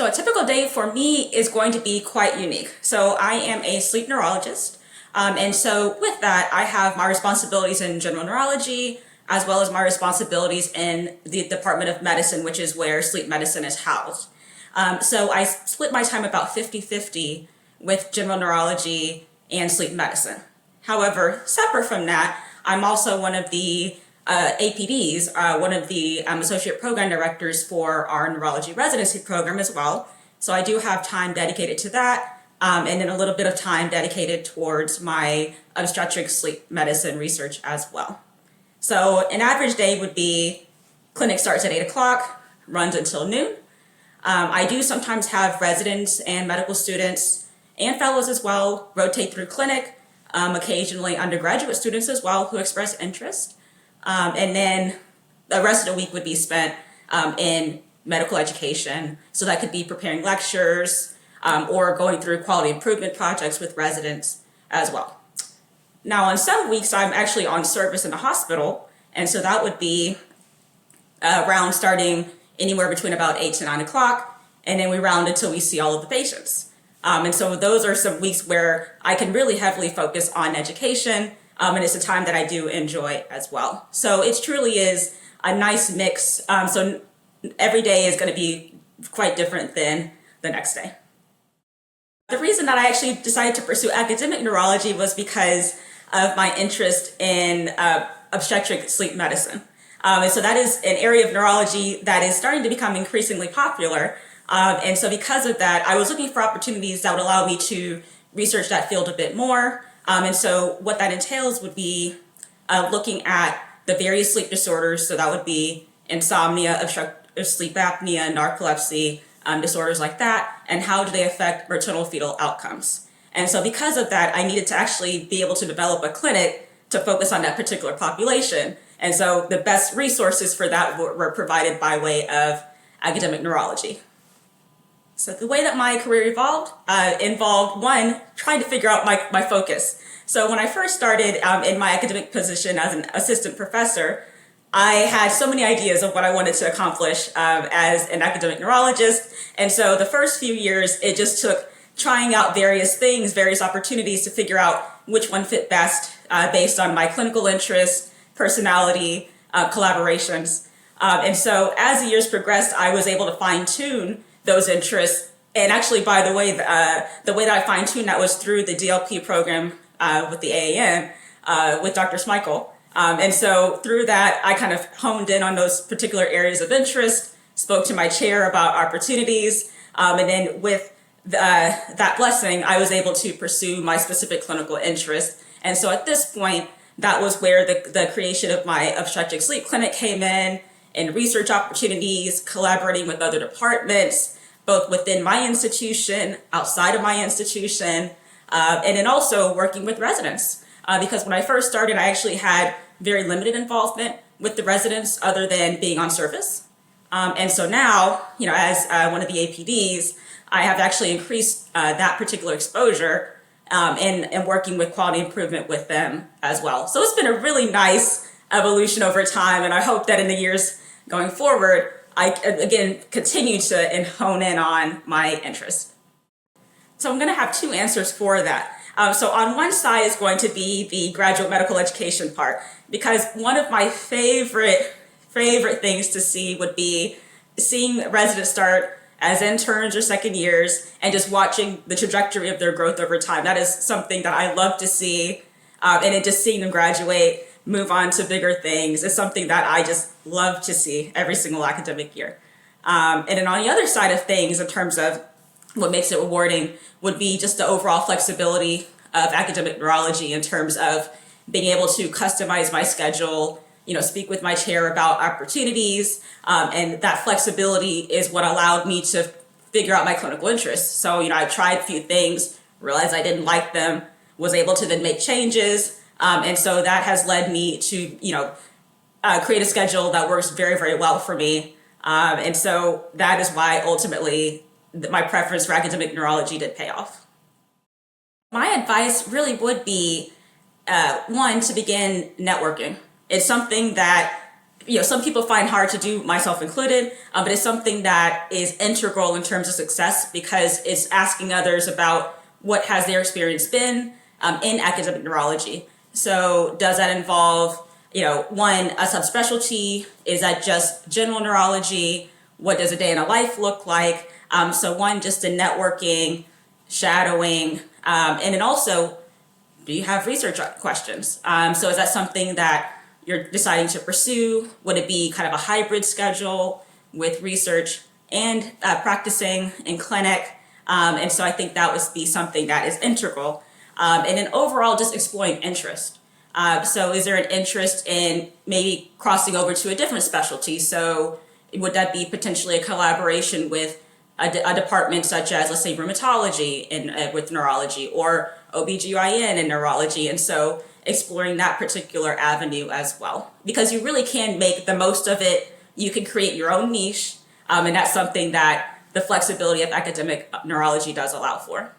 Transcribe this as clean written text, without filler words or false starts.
So a typical day for me is going to be quite unique. So I am a sleep neurologist. And so with that, I have my responsibilities in general neurology, as well as my responsibilities in the Department of Medicine, which is where sleep medicine is housed. So I split my time about 50-50 with general neurology and sleep medicine. However, separate from that, I'm also one of the APDs, one of the associate program directors for our neurology residency program as well. So I do have time dedicated to that, and then a little bit of time dedicated towards my obstetric sleep medicine research as well. So an average day would be clinic starts at 8 o'clock, runs until noon. I do sometimes have residents and medical students and fellows as well rotate through clinic, occasionally undergraduate students as well who express interest. And then the rest of the week would be spent in medical education. So that could be preparing lectures or going through quality improvement projects with residents as well. Now, on some weeks, I'm actually on service in the hospital. And so that would be around starting anywhere between about 8 to 9 o'clock. And then we round until we see all of the patients. And so those are some weeks where I can really heavily focus on education. And it's a time that I do enjoy as well. So it truly is a nice mix. So every day is going to be quite different than the next day. The reason that I actually decided to pursue academic neurology was because of my interest in obstetric sleep medicine. And so that is an area of neurology that is starting to become increasingly popular. And so because of that, I was looking for opportunities that would allow me to research that field a bit more. And so what that entails would be looking at the various sleep disorders. So that would be insomnia, obstructive sleep apnea, narcolepsy, disorders like that, and how do they affect maternal fetal outcomes. And so because of that, I needed to actually be able to develop a clinic to focus on that particular population. And so the best resources for that were provided by way of academic neurology. So the way that my career evolved involved, one, trying to figure out my focus. So when I first started in my academic position as an assistant professor, I had so many ideas of what I wanted to accomplish as an academic neurologist. And so the first few years, it just took trying out various things, various opportunities to figure out which one fit best based on my clinical interest, personality, collaborations. And so as the years progressed, I was able to fine-tune those interests. And actually, by the way, the way that I fine-tuned that was through the DLP program with the AAN with Dr. Smeichel. And so through that, I kind of honed in on those particular areas of interest, spoke to my chair about opportunities, and then with that blessing, I was able to pursue my specific clinical interest. And so at this point, that was where the creation of my obstetric sleep clinic came in, and research opportunities, collaborating with other departments, both within my institution, outside of my institution, and then also working with residents. Because when I first started, I actually had very limited involvement with the residents other than being on service. And so now, as one of the APDs, I have actually increased that particular exposure and working with quality improvement with them as well. So it's been a really nice evolution over time, and I hope that in the years going forward, I, again, continue to hone in on my interest. So I'm going to have two answers for that. So on one side is going to be the graduate medical education part, because one of my favorite things to see would be seeing residents start as interns or second years and just watching the trajectory of their growth over time. That is something that I love to see, and then just seeing them graduate, move on to bigger things is something that I just love to see every single academic year. And then on the other side of things, in terms of what makes it rewarding, would be just the overall flexibility of academic neurology in terms of being able to customize my schedule, speak with my chair about opportunities, and that flexibility is what allowed me to figure out my clinical interests. So, I tried a few things, realized I didn't like them, was able to then make changes, and so that has led me to, create a schedule that works very, very well for me. And so that is why ultimately my preference for academic neurology did pay off. My advice really would be, one, to begin networking. It's something that some people find hard to do, myself included, but it's something that is integral in terms of success because it's asking others about what has their experience been in academic neurology. So does that involve, one, a subspecialty? Is that just general neurology? What does a day in a life look like? So one, just the networking, shadowing, and then also, do you have research questions? So is that something that you're deciding to pursue? Would it be kind of a hybrid schedule with research and practicing in clinic? And so I think that would be something that is integral. And then overall, just exploring interest. So is there an interest in maybe crossing over to a different specialty? So would that be potentially a collaboration with a department such as, let's say, rheumatology with neurology, or OBGYN in neurology? And so exploring that particular avenue as well, because you really can make the most of it. You can create your own niche, and that's something that the flexibility of academic neurology does allow for.